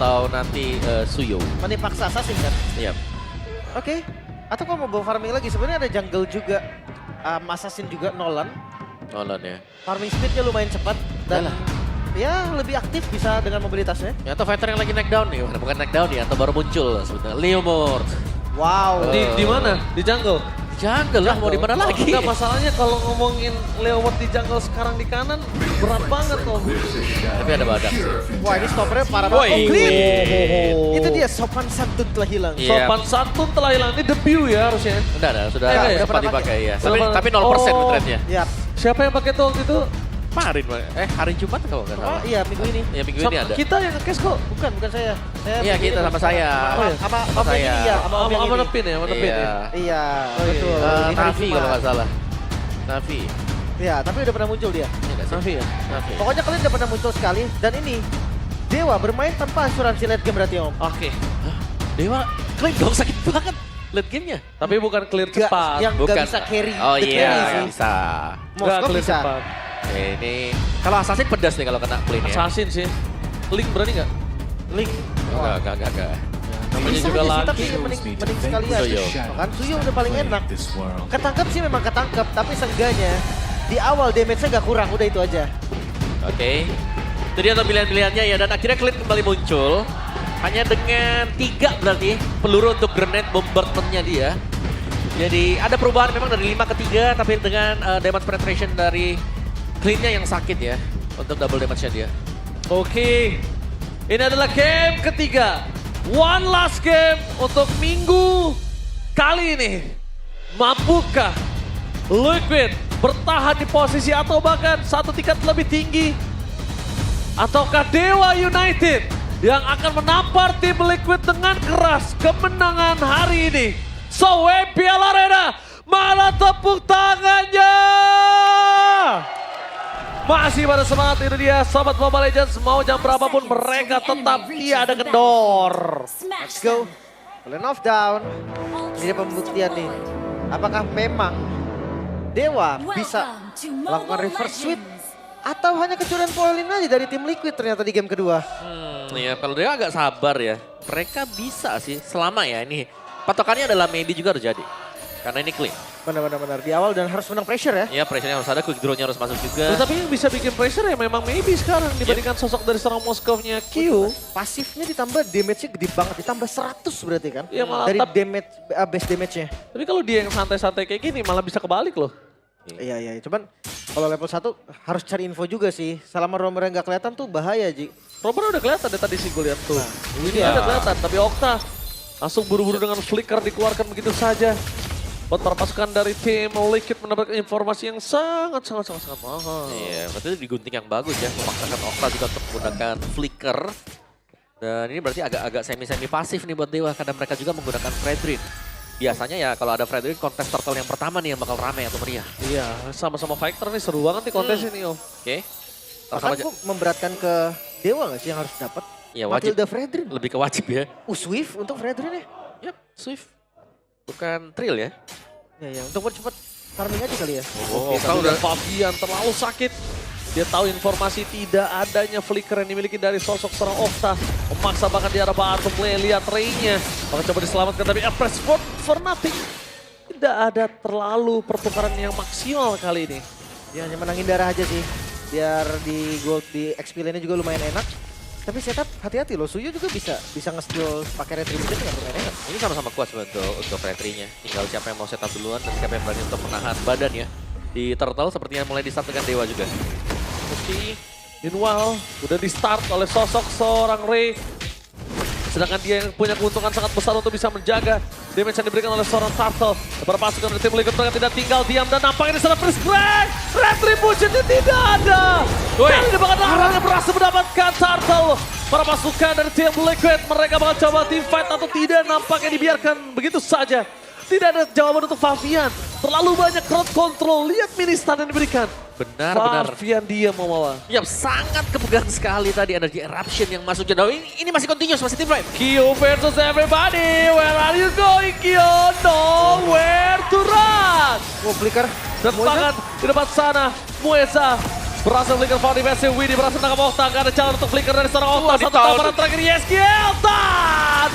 atau nanti Suyo. Mani paksa assassin kan? Iya. Oke. Atau kalau mau bawa farming lagi, sebenarnya ada jungle juga. Assassin juga Nolan. Nolan ya. Farming speednya lumayan cepat. Dan ya lebih aktif bisa dengan mobilitasnya. Ya, atau fighter yang lagi naik down nih, bukan naik down ya, atau baru muncul sebenarnya. Leomord. Wow. Di mana? Di jungle? Jungle lah, mau di mana lagi? Enggak, masalahnya kalau ngomongin Leomord di jungle sekarang di kanan, berat banget Om. Tapi ada badak sih. Wah, ini stoppernya parah Woi. banget. Oh, clean. Oh. Itu dia, sopan santun telah hilang. Iya. Sopan santun telah hilang. Ini debut ya harusnya. Udah, sudah Enggak ya? sempat Udah dipakai ya. Udah Tapi pernah. 0% Oh. rate-nya. Yap. Siapa yang pakai tol itu? Kemarin, hari Jumat kalau nggak Oh salah. iya, minggu ini. Ya minggu ini ada. Kita yang nge-case kok. Bukan saya. Saya Iya, minggu kita ini sama baru saya. sekarang. Oh, iya. Sama Sama Om yang saya. ini ya, sama Om yang Sama ini. Nepin ya, sama Nepin ya. Iya. Iya, Oh, iya. betul. Di hari Navi Jumat. kalau nggak salah. Navi. Iya, tapi udah pernah muncul dia. Iya nggak sih? Navi ya? Navi. Pokoknya kalian udah pernah muncul sekali. Dan ini, Dewa bermain tanpa asuransi late game berarti Om. Oke. Dewa, klaim dong sakit banget late game-nya. Tapi bukan clear Gak, cepat. yang gak bisa carry. Oh the iya, carry nggak sih. bisa. Nggak Moskov clear bisa. cepat. Ini kalau Assassin pedas nih kalau kena clean ya. Assassin sih. Link berani nggak? Link. Enggak. Namanya Bisa juga aja sih, lagi. tapi mending sekalian. Suyo. Kan Suyo udah paling enak. Ketangkep sih memang ketangkep, tapi seenggaknya di awal damage-nya gak kurang, udah itu aja. Oke. Itu dia tuh pilihan-pilihannya ya, dan akhirnya Clint kembali muncul. Hanya dengan 3 berarti peluru untuk grenade bombardment-nya dia. Jadi ada perubahan memang dari 5 ke 3, tapi dengan damage penetration dari Clint-nya yang sakit ya. Untuk double damage-nya dia. Oke. Ini adalah game ketiga. One last game untuk minggu kali ini. Mampukah Liquid bertahan di posisi atau bahkan satu tingkat lebih tinggi? Ataukah Dewa United yang akan menampar tim Liquid dengan keras kemenangan hari ini? So, WPL Arena, mana tepuk tangannya? Masih pada semangat itu dia, Sobat Mobile Legends. Mau jam berapapun mereka tetap tiada kendor. Let's go. Lane of down. Ini dia pembuktian nih. Apakah memang Dewa bisa melakukan reverse sweep? Atau hanya kecurangan poin aja dari tim Liquid ternyata di game kedua? Ya kalau dia agak sabar ya. Mereka bisa sih selama ya ini. Patokannya adalah maybe juga harus jadi. Karena ini clean. Benar-benar di awal dan harus menang pressure ya. Ya pressure-nya harus ada, quick draw-nya harus masuk juga. Tapi yang bisa bikin pressure ya memang maybe sekarang dibandingkan sosok dari seorang Moskovnya Q. Pasifnya ditambah damage-nya gede banget, ditambah 100 berarti kan? Iya, malah dari tap- damage, base damage-nya. Tapi kalau dia yang santai-santai kayak gini malah bisa kebalik loh. Iya, cuman kalau level 1 harus cari info juga sih. Selama romernya nggak kelihatan tuh bahaya, Ji. Robert udah kelihatan deh tadi sih gue lihat tuh. Ini dia. udah kelihatan, tapi Okta langsung buru-buru dengan flicker dikeluarkan begitu saja. Buat para pasukan dari tim Liquid mendapatkan informasi yang sangat mahal. Iya, berarti itu digunting yang bagus ya. Memaksakan Okta juga untuk menggunakan flicker. Dan ini berarti agak semi-semi pasif nih buat Dewa. Karena mereka juga menggunakan Fredrin. Biasanya ya kalau ada Fredrin, kontes turtle yang pertama nih yang bakal rame atau meriah. Iya, sama-sama fighter nih, seru banget nih kontes ini Om. Oke. Bahkan kok memberatkan ke Dewa nggak sih yang harus dapat? Iya wajib. Matilda Fredrin. Lebih ke wajib ya. Swift untuk Fredrin ya? Yap, Swift. Bukan Trill ya. Ya, untuk percepat farming aja kali ya. Oh, Kalau udah Fabian terlalu sakit. Dia tahu informasi tidak adanya flicker yang dimiliki dari sosok seorang Okta. Memaksa bahkan di arah bottom lane, lihat Ray-nya. Maka coba diselamatkan tapi press for nothing. Tidak ada terlalu pertukaran yang maksimal kali ini. Dia hanya menangin darah aja sih. Biar di gold, di XP lane-nya juga lumayan enak. Tapi setup hati-hati loh, Suyo juga bisa nge-steal pakai retribution dengan lumayan enak. Ini sama-sama kuat sebenarnya untuk Fredrin-nya. Tinggal siapa yang mau setup duluan dan siapa yang berani untuk menahan badan ya. Di Turtle sepertinya mulai di-start dengan Dewa juga. Meski meanwhile udah di start oleh sosok seorang Ray. Sedangkan dia yang punya keuntungan sangat besar untuk bisa menjaga damage yang diberikan oleh seorang Turtle. Beberapa pasukan dari tim Liquid mereka tidak tinggal diam dan nampaknya di sana First Crack. Retribution-nya tidak ada. Kali ini bahkan larangnya berhasil mendapatkan Turtle. Para pasukan dari tim Liquid mereka bakal coba team fight atau tidak, nampaknya dibiarkan begitu saja. Tidak ada jawaban untuk Fabian. Terlalu banyak crowd control. Lihat mini stun yang diberikan. Benar. Fabian dia membawa. Yap, sangat kepegang sekali tadi energi eruption yang masuk jauh. Ini masih continuous, masih team fight. Kyo versus everybody. Where are you going, Kyo? Nowhere to run. Oh, flicker. Dan tangan di depan sana. Mueza Berhasil flicker foul defensive, Widdy berhasil menangkap Okta. Gak ada jalan untuk flicker dari seorang Okta. Satu Ditahan. tamparan terakhir Yeskiel. Dan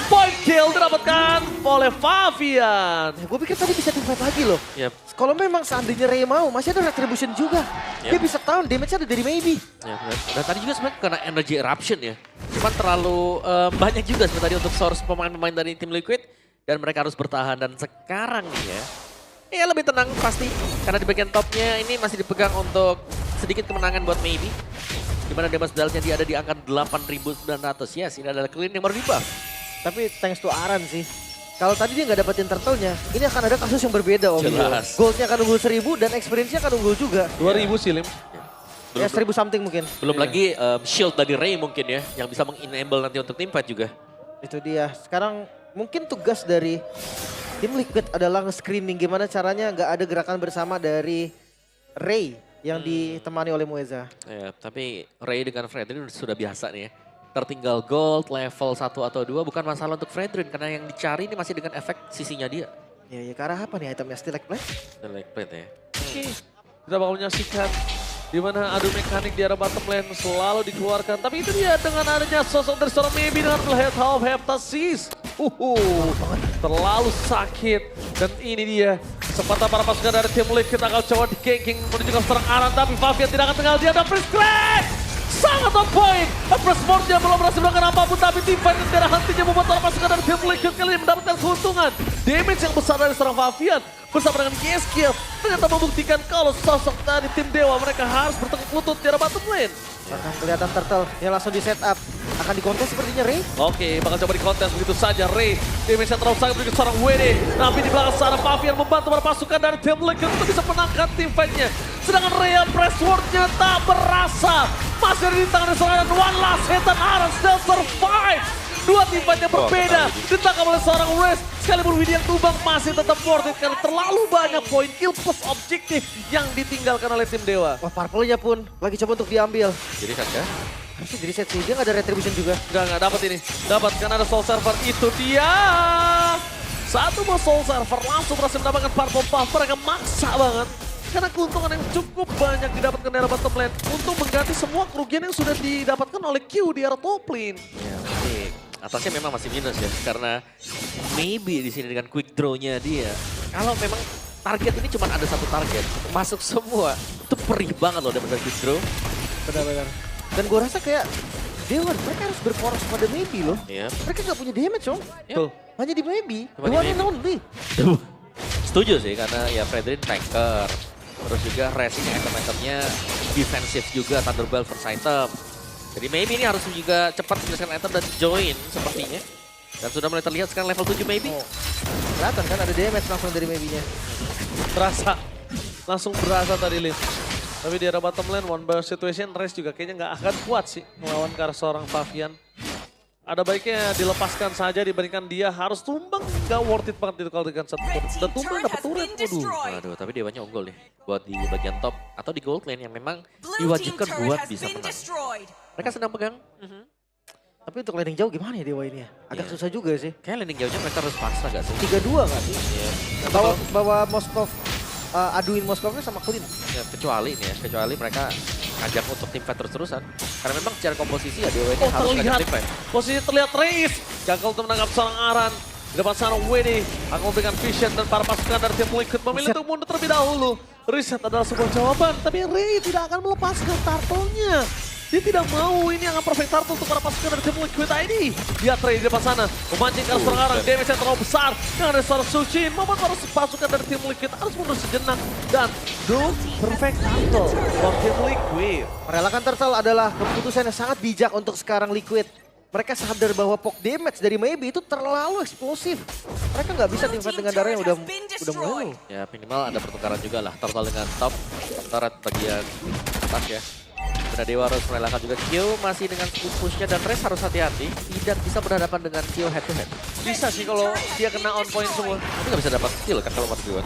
point kill didapatkan oleh Favian. Gue pikir tadi bisa teamfight lagi loh. Yap. Kalau memang seandainya Ray mau, masih ada retribution juga. Dia bisa tahu damage-nya ada dari Maybe. Ya, dan tadi juga sebenarnya kena energy eruption ya. Cuman terlalu banyak juga sebenarnya tadi untuk source pemain-pemain dari tim Liquid. Dan mereka harus bertahan. Dan sekarang nih ya lebih tenang pasti. Karena di bagian topnya ini masih dipegang untuk sedikit kemenangan buat Maybe. Dimana damage medalnya dia ada di angka 8.900. Yes, ini adalah clean yang baru di-buff. Tapi thanks to Aran sih. Kalau tadi dia nggak dapetin turtle-nya, ini akan ada kasus yang berbeda Om. Jelas. Gold-nya akan unggul 1000 dan experience-nya akan unggul juga. 2000 sih Lim. Ya 1000 something mungkin. Belum lagi shield dari Ray mungkin ya. Yang bisa meng-enable nanti untuk teamfight juga. Itu dia. Sekarang mungkin tugas dari tim Liquid adalah nge-screening gimana caranya nggak ada gerakan bersama dari Ray yang ditemani oleh Mueza. Ya, tapi Ray dengan Fredrin sudah biasa nih ya. Tertinggal gold, level 1 atau 2 bukan masalah untuk Fredrin. Karena yang dicari ini masih dengan efek sisinya dia. Ya ke arah apa nih itemnya? Still like play? Select plate ya. Oke, kita bakal menyaksikan di mana adu mekanik di arah bottom lane selalu dikeluarkan. Tapi itu dia dengan adanya sosok dari seorang Maybe dengan Blade of Heptasis. Terlalu sakit. Dan ini dia kesempatan para pasukan dari tim Liquid akan coba di-ganking menuju ke seorang Aran. Tapi Favian tidak akan tinggal dia dan Prince Clash. Sangat on point. Press Sportnya belum berhasil melakukan apapun. Tapi tim fight yang tidak hentinya membuat para pasukan dari tim Liquid kali ini mendapatkan keuntungan. Damage yang besar dari seorang Favian bersama dengan Yeskiel ternyata membuktikan kalau sosok dari tim Dewa mereka harus bertekuk lutut di arah bottom lane. Akan kelihatan turtle yang langsung di setup. Akan dikontes sepertinya Ray. Oke, bakal coba di kontes begitu saja. Ray, damage yang terlalu sangat begitu seorang WD. Tapi di belakang sana Favian membantu para pasukan dari tim Liquid untuk bisa menangkan tim fight-nya. Sedangkan Ray press word-nya tak berasa. Masih ada di tangan seorang one last hit dan Aran still survive. Dua tim fight yang berbeda ditangkap oleh seorang Raze. Sekalipun Widdy yang tumbang masih tetap worth it karena terlalu banyak poin kill plus objektif yang ditinggalkan oleh tim Dewa. Wah purple-nya pun lagi coba untuk diambil. Jadi Kaka, Harusnya jadi set sih, dia nggak ada retribution juga. Enggak dapat ini. Dapat karena ada soul server itu dia. Satu mau soul server langsung berhasil mendapatkan purple buff. Mereka maksa banget. Karena keuntungan yang cukup banyak didapatkan dari bottom lane untuk mengganti semua kerugian yang sudah didapatkan oleh Q di arah top lane. ya tapi atasnya memang masih minus ya. Karena Maybe di sini dengan quick draw-nya dia. Kalau memang target ini cuma ada satu target, masuk semua. Itu perih banget loh dapat quick draw. Benar-benar. Dan gue rasa kayak Dewa mereka harus berporos pada Maybe loh. Iya. Mereka nggak punya damage Om. Betul. Hanya di Maybe. Cuma di The one and Maybe. only. Setuju sih karena ya Fredrin tanker. Terus juga racing item-itemnya defensif juga, Thunderbolt first item. Jadi Maybe ini harus juga cepat menyelesaikan item dan join sepertinya. Dan sudah mulai terlihat sekarang level 7 Maybe. Oh. Kelihatan kan ada damage langsung dari Maybe-nya. Berasa. Langsung berasa tadi Lin. Tapi di arah bottom lane, one bar situation, Raze juga kayaknya nggak akan kuat sih melawan ke arah seorang Favian. Ada baiknya dilepaskan saja dibandingkan dia harus tumbang. Nggak worth it banget itu kalau dengan satu turret. Dan tumbang dapat turret, waduh. Waduh, tapi Dewanya unggul nih. Buat di bagian top atau di gold lane yang memang diwajibkan buat bisa menang. Mereka sedang pegang. Tapi untuk landing jauh gimana ya Dewa ini ya? Agak Iya. susah juga sih. Kayak landing jauhnya mereka harus pasrah gak sih? 3-2 nggak sih? Iya. Bawa Moskov, aduin Moskovnya sama Clean. Ya, kecuali nih ya, kecuali mereka ngajak untuk tim fight terus-terusan. Karena memang secara komposisi ya Dewa ini Oh harus ngajak terlihat, tim fight. posisi terlihat Raze. Gagal untuk menangkap seorang Aran. Di depan sana WD akan memberikan vision dan para pasukan dari tim Liquid memilih untuk mundur terlebih dahulu. Reset adalah sebuah jawaban, tapi Ray tidak akan melepaskan turtle-nya. Dia tidak mau, ini yang perfect turtle untuk para pasukan dari tim Liquid ID. Lihat Ray di depan sana, memancing ke arah seorang Aran, damage yang terlalu besar. Dengan ada seorang Suchin, membuat para pasukan dari tim Liquid harus mundur sejenak. Dan perfect turtle for tim Liquid. Merelakan turtle adalah keputusan yang sangat bijak untuk sekarang Liquid. Mereka sadar bahwa poke damage dari Maybe itu terlalu eksplosif. Mereka nggak bisa teamfight dengan darah yang udah mulai. Ya minimal ada pertukaran juga lah. Turtle dengan top, turret bagian atas ya. Benar Dewa harus merelakan juga Q masih dengan push-nya dan Raze harus hati-hati. Tidak bisa berhadapan dengan Q head to head. Bisa sih kalau dia kena on point semua. Tapi nggak bisa dapat kill kan kalau menurut gue.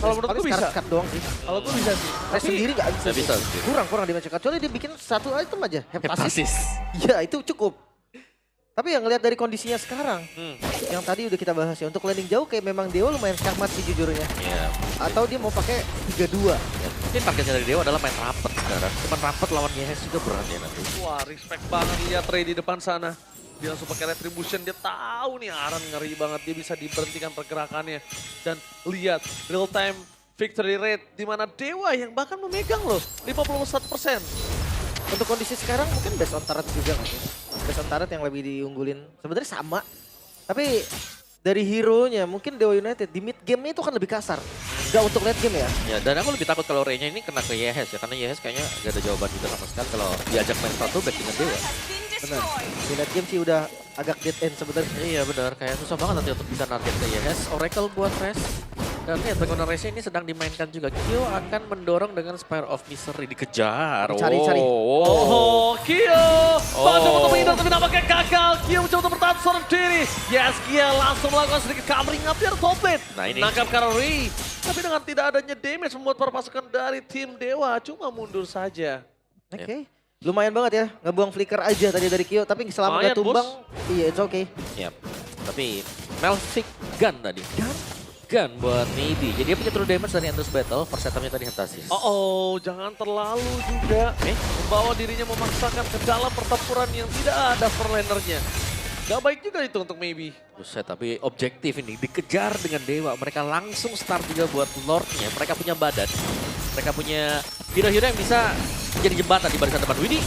Kalau menurutku bisa. Cut doang sih. Kalau gue bisa sih. Raze sendiri nggak bisa. Nggak bisa sih. sih. Kurang damage cut. Kecuali dia bikin satu item aja. Heptasis. Heptasis. Ya itu cukup. Tapi yang ngelihat dari kondisinya sekarang, yang tadi udah kita bahas ya, untuk landing jauh kayak memang Dewa lumayan skakmat sih jujurnya. Iya. Atau dia mau pakai 3-2. Ya. Mungkin targetnya dari Dewa adalah main rapet. sekarang. Cuman rapat lawan Yehes juga berat ya nanti. Wah, respect banget lihat Ray di depan sana. Dia langsung pakai retribution, dia tahu nih Aran ngeri banget, dia bisa diberhentikan pergerakannya. Dan lihat real time victory rate di mana Dewa yang bahkan memegang loh 51%. Untuk kondisi sekarang mungkin best on turret juga nggak sih? Best on turret yang lebih diunggulin. Sebenarnya sama. Tapi dari hero-nya mungkin Dewa United di mid game-nya itu kan lebih kasar. Nggak untuk late game ya. Ya, dan aku lebih takut kalau Ray-nya ini kena ke Yehes ya. Karena Yehes kayaknya gak ada jawaban juga sama sekali kalau diajak main satu back dengan Dewa. Benar. Di late game sih udah agak dead end sebenarnya. Iya benar, kayak susah banget nanti untuk bisa narget ke Yehes. Oracle buat Res. Dan lihat pengguna Res ini sedang dimainkan juga. Kyo akan mendorong dengan Spire of Misery dikejar. Cari. Oh, Kyo! Mencoba untuk menghindar tapi nampaknya gagal. Kyo mencoba untuk bertahan seorang diri. Yes, Kyo langsung melakukan sedikit covering up di top lane. Nah, ini. Nangkap Karori. Tapi dengan tidak adanya damage membuat para pasukan dari tim Dewa cuma mundur saja. Oke. Lumayan banget ya, ngebuang flicker aja tadi dari Kyo. Tapi selama Lumayan, nggak tumbang, Bos. iya it's okay. Ya, tapi Melvic Gun tadi. Gun buat Maybe. Jadi dia punya true damage dari Endless Battle. First itemnya tadi Heptasis. Oh, jangan terlalu juga. Membawa dirinya memaksakan ke dalam pertempuran yang tidak ada frontlanernya. Gak baik juga itu untuk Maybe. Buset, tapi objektif ini dikejar dengan Dewa. Mereka langsung start juga buat Lordnya. Mereka punya badan. Mereka punya hero-hero yang bisa jadi jembatan di barisan depan. Widih,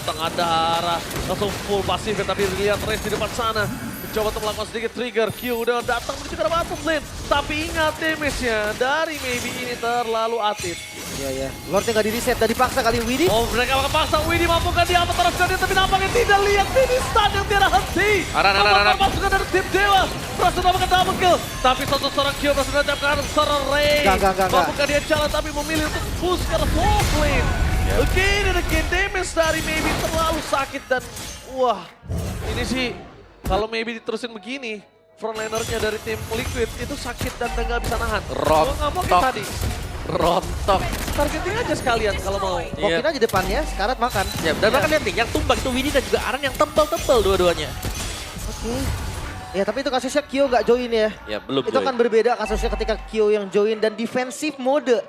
Setengah darah. Langsung full pasif tapi lihat Raze di depan sana. Mencoba untuk melakukan sedikit trigger. Q udah datang menuju ke bottom lane. Tapi ingat damage-nya dari Maybe ini terlalu atit. Iya. Lordnya nggak di-reset, udah dipaksa kali Widih. Oh, mereka akan paksa Widih mampukah dia apa terus dia tapi nampaknya tidak lihat ini stun yang tidak henti. Aran. Pasukan dari tim Dewa berhasil mendapatkan double kill. Tapi seorang Q berhasil menancapkan seorang Ray. Enggak. Mampukah dia jalan tapi memilih untuk push ke top lane. Again and again damage dari Maybe terlalu sakit dan wah ini sih kalau Maybe diterusin begini frontlinernya dari tim Liquid itu sakit dan nggak bisa nahan. Gua nggak mau kayak tadi. Rontok. Targeting aja sekalian kalau mau. Mungkin aja depannya, Sekarat makan. Ya, dan bahkan lihat nih, yang tumbang itu Widih dan juga Aran yang tebal-tebal dua-duanya. Oke. Ya tapi itu kasusnya Kyo nggak join ya. Ya, belum Itu join. kan berbeda kasusnya ketika Kyo yang join dan defensive mode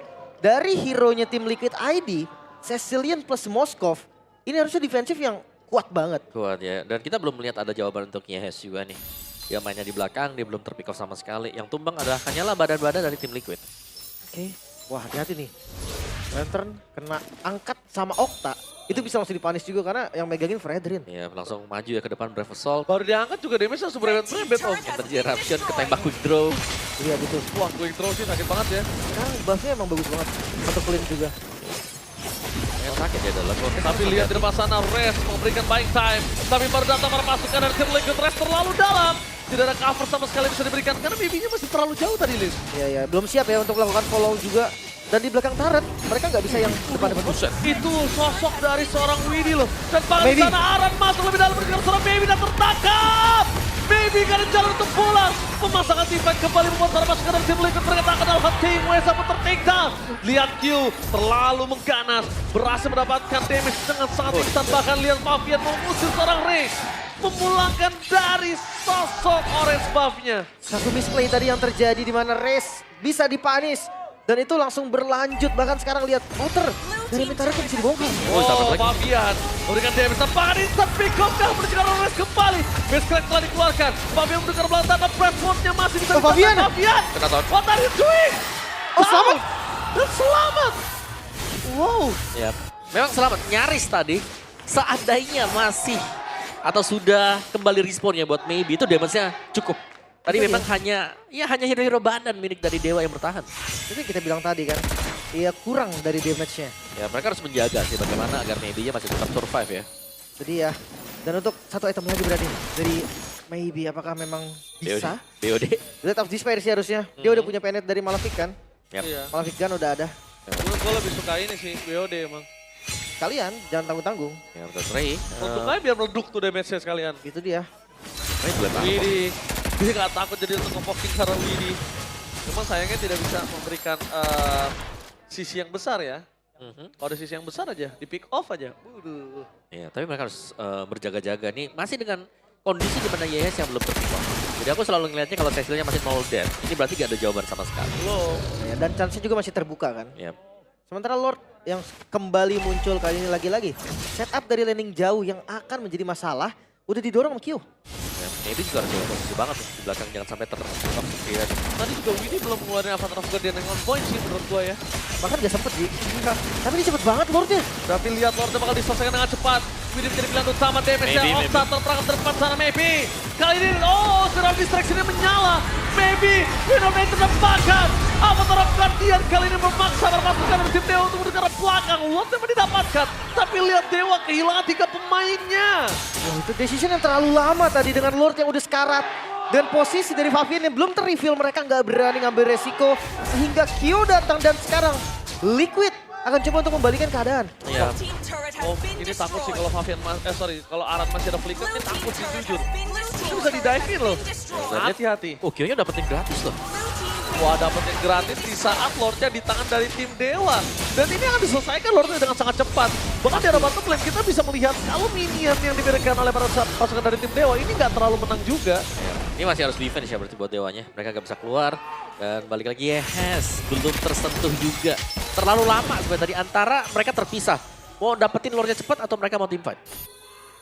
dari hero-nya tim Liquid ID, Cecilian plus Moskov. Ini harusnya defensif yang kuat banget. Kuat ya, dan kita belum melihat ada jawaban untuk Yehes juga nih. Dia mainnya di belakang, dia belum terpick off sama sekali. Yang tumbang adalah hanyalah badan-badan dari tim Liquid. Oke. Wah hati-hati nih. Lantern kena angkat sama Okta. Itu bisa langsung dipanis juga karena yang megangin Fredrin. Ya, langsung maju ya ke depan Brave Assault. Baru diangkat juga damage langsung berebet-berebet om. Energy Eruption, ketembak quick draw. Iya betul. Wah quick throw sih sakit banget ya. Sekarang buffnya emang bagus banget. Satu clean juga. Yang sakit ya dalam. Tapi lihat di depan sana Rest memberikan buying time. Tapi baru datang para pasukan dari tim Liquid Rest terlalu dalam. Tidak ada cover sama sekali bisa diberikan karena Maybe-nya masih terlalu jauh tadi Liz. Iya. Belum siap ya untuk melakukan follow juga. Dan di belakang turret, mereka nggak bisa yang depan-depan. Buset. Itu sosok dari seorang Widih loh. Dan pada Maybe. sana Aran masuk lebih dalam bergerak seorang Maybe dan tertangkap. Maybe kan jalan untuk pulang. Pemasangan tipe kembali membuat para pasukan dari tim Liquid ternyata dalam hati. Wesa pun tertakedown. Lihat Q terlalu mengganas. Berhasil mendapatkan damage dengan sangat instan. Bahkan lihat Mavian mengusir seorang Ray. Memulangkan dari sosok orange buff-nya. Satu misplay tadi yang terjadi di mana Race bisa dipanis. Dan itu langsung berlanjut, bahkan sekarang lihat Outer dari Mintara tuh bisa dibongkar. Oh, Fabian memberikan damage tambahan instant pick up kah mencegah Rores kembali. Base crack telah dikeluarkan. Fabian mendengar belakang dan Pressword-nya masih bisa Oh, Fabian. Fabian. Kena tahun. What are you doing? Oh, selamat. Dan selamat. Wow. Ya, memang selamat. Nyaris tadi, seandainya masih atau sudah kembali respawnnya buat Maybe, itu damage-nya cukup. Tadi Itu memang hanya hero-hero badan milik dari Dewa yang bertahan. Itu yang kita bilang tadi kan, iya kurang dari damage-nya. Ya, mereka harus menjaga sih bagaimana agar Maybe-nya masih tetap survive ya. Jadi ya, dan untuk satu item lagi berarti dari Maybe, apakah memang bisa? BOD. Blade of Despair sih harusnya. Dia udah punya penet dari Malefic kan. Yap. Iya. Malefic Gun udah ada. Gue lebih suka ini sih, BOD emang. Kalian jangan tanggung-tanggung. Ya, terus Ray. Untuk aja biar meleduk tuh damage-nya sekalian. Itu dia. Ray boleh banget. Widih. Dia gak takut jadi untuk nge-foxing secara Widih. Cuma sayangnya tidak bisa memberikan sisi yang besar ya. Kalau ada sisi yang besar aja, di pick off aja. Waduh. Ya, tapi mereka harus berjaga-jaga nih. Masih dengan kondisi di mana Yehes yang belum terpick off. Jadi aku selalu ngeliatnya kalau Cecilnya masih 0 death, ini berarti gak ada jawaban sama sekali. Belum. Ya, dan chance-nya juga masih terbuka kan. Yap. Sementara Lord yang kembali muncul kali ini lagi-lagi. Setup dari landing jauh yang akan menjadi masalah udah didorong sama Kyo. Ya, maybe juga harus jaga posisi banget tuh di belakang, jangan sampai tertangkap ya. Tadi juga Widi belum ngeluarin Avatar of Guardian yang on point sih menurut gue ya. Bahkan gak sempet Ji. Tapi ini cepet banget Lordnya. Tapi lihat Lordnya bakal diselesaikan dengan cepat. Widi menjadi pilihan utama damage-nya. Maybe. Okta terperangkap terdepan sana maybe. Kali ini, oh Spiral Distraction-nya menyala. Maybe Winobay terdapatkan. Avatar of Guardian kali ini memaksa berpasukan dari tim Dewa untuk menuju ke arah belakang. Lordnya didapatkan. Tapi lihat Dewa kehilangan 3 pemainnya. Wah, itu decision yang terlalu lama tadi dengan Lord yang udah sekarat. Dan posisi dari Favian yang belum ter-reveal, mereka nggak berani ngambil resiko. Sehingga Kyo datang dan sekarang Liquid akan coba untuk membalikan keadaan. Iya. Oh, ini takut sih kalau Favian, kalau Aran masih ada flicker, ini takut sih jujur. Ini bisa di-dive-in loh. Hati-hati. Oh, Kyo-nya dapetin gratis loh. Wah, dapetin gratis di saat Lordnya di tangan dari tim Dewa. Dan ini akan diselesaikan Lordnya dengan sangat cepat. Bahkan di arah bottom lane kita bisa melihat kalau minion yang diberikan oleh para pasukan dari tim Dewa ini nggak terlalu menang juga. Ini masih harus defense ya berarti buat Dewanya. Mereka gak bisa keluar. Dan balik lagi yes, belum tersentuh juga. Terlalu lama sebenarnya tadi antara mereka terpisah. Mau dapetin lore-nya cepat atau mereka mau team fight?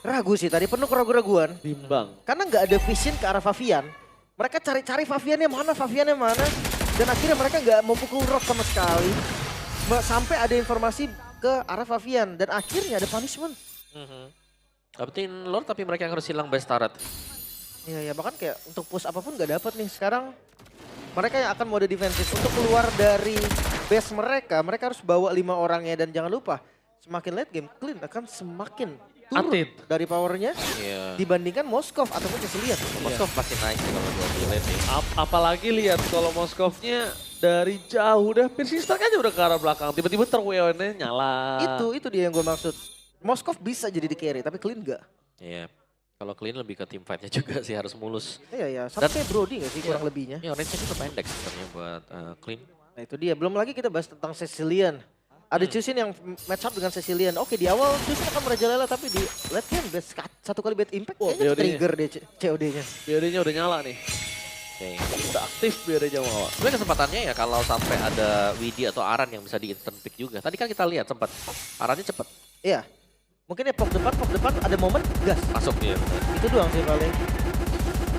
Ragu sih tadi, penuh keraguan-raguan. Bimbang. Karena nggak ada vision ke arah Favian. Mereka cari-cari Faviannya mana. Dan akhirnya mereka nggak mau pukul rock sama sekali. Sampai ada informasi ke arah Favian. Dan akhirnya ada punishment. Dapetin lore tapi mereka yang harus hilang best turret. Iya, bahkan kayak untuk push apapun nggak dapat nih. Sekarang mereka yang akan mode defensif. Untuk keluar dari base mereka harus bawa 5 orangnya. Dan jangan lupa, semakin late game, Clean akan semakin turun Atit. dari powernya Iya. dibandingkan Moskov ataupun Cecilian. Moskov pasti naik sih kalau buat di lane nih. Apalagi lihat kalau Moskovnya dari jauh udah piercing strike aja udah ke arah belakang. Tiba-tiba terweonnya nyala. Itu dia yang gue maksud. Moskov bisa jadi di carry, tapi Clean nggak. Iya. Kalau clean lebih ke team fight-nya juga sih harus mulus. Iya, sama kayak Brody nggak sih kurang Iya. lebihnya. Ya range-nya juga pendek sebenarnya buat clean. Nah itu dia, belum lagi kita bahas tentang Cecilian. Ada Chusin yang match up dengan Cecilian. Oke, di awal Chusin akan merajalela, tapi di late game satu kali bad impact Oh, kayaknya BOD-nya. trigger deh COD-nya. BOD-nya udah nyala nih. Oke. Udah aktif BOD-nya mau. Sebenarnya kesempatannya ya kalau sampai ada Widi atau Aran yang bisa di instant pick juga. Tadi kan kita lihat sempat Arannya cepet Iya, mungkin ya pop depan ada momen gas. masuk dia. Itu doang sih paling.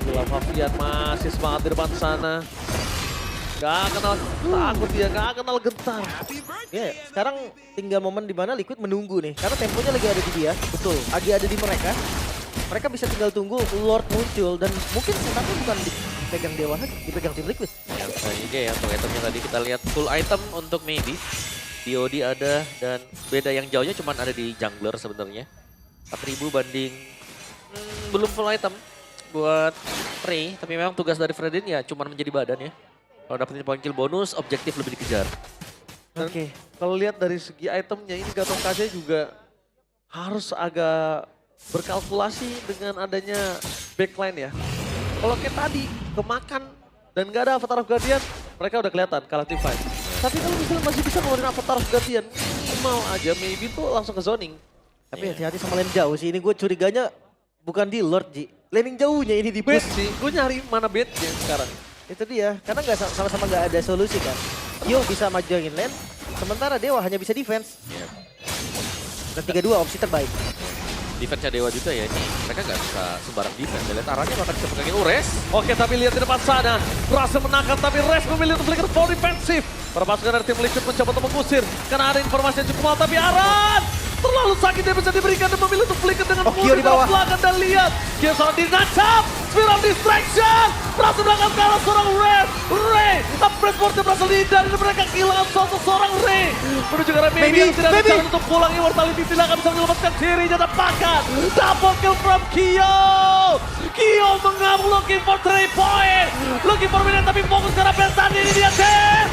Gila Favian masih semangat di depan sana. Gak kenal takut dia, gak kenal gentar. Iya, sekarang tinggal momen di mana Liquid menunggu nih. Karena temponya lagi ada di dia. Betul. Lagi ada di mereka. Mereka bisa tinggal tunggu Lord muncul. Dan mungkin setapnya bukan dipegang Dewa lagi, dipegang tim Liquid. Ya, ini dia ya untuk itemnya tadi kita lihat full item untuk maybe. DOD ada dan beda yang jauhnya cuma ada di jungler sebenarnya. 4.000 banding belum full item buat Ray. Tapi memang tugas dari Fredin ya cuma menjadi badan ya. Kalau dapetin poin kill bonus, objektif lebih dikejar. Oke. Kalau lihat dari segi itemnya ini Gatot Kaca juga harus agak berkalkulasi dengan adanya backline ya. Kalau kayak tadi kemakan dan gak ada Avatar of Guardian, mereka udah kelihatan kalah team fight. Tapi kalau misalnya masih bisa ngeluarin Avatar of Guardian, minimal aja maybe tuh langsung ke zoning. Tapi hati-hati sama lane jauh sih. Ini gue curiganya bukan di Lord, Ji. Laning jauhnya ini di Bait push. sih, gue nyari mana baitnya sekarang. Itu dia, karena nggak sama-sama nggak ada solusi kan. Kyo bisa majuin lane, sementara Dewa hanya bisa defense. Ya. Dan 3-2 opsi terbaik. Defense-nya Dewa juga ya ini. Mereka nggak bisa sembarang defense. Lihat arahnya bahkan bisa pegangin Ures. Oke, tapi lihat di depan sana. Berhasil menangkap, tapi Res memilih untuk flicker for defensif. Para pasukan dari tim Liquid mencoba untuk mengusir. Karena ada informasi yang cukup mahal, tapi Aran terlalu sakit dia bisa diberikan dan memilih untuk flicker dengan Kyo di bawah. belakang dan lihat. Kyo seorang dinancap. Spiral Distraction. Berhasil menangkap kalah seorang Ray. Upgrade Forte berhasil dihindari dan mereka kehilangan sosok seorang Ray. Menuju ke arah Maybe yang tidak ada cara untuk pulang. Immortality tidak akan bisa menyelamatkan dirinya. Dapatkan. Double kill from Kyo. Kyo mengamuk looking for 3 point. Looking for minute tapi fokus ke arah Beltane. Ini dia Ten.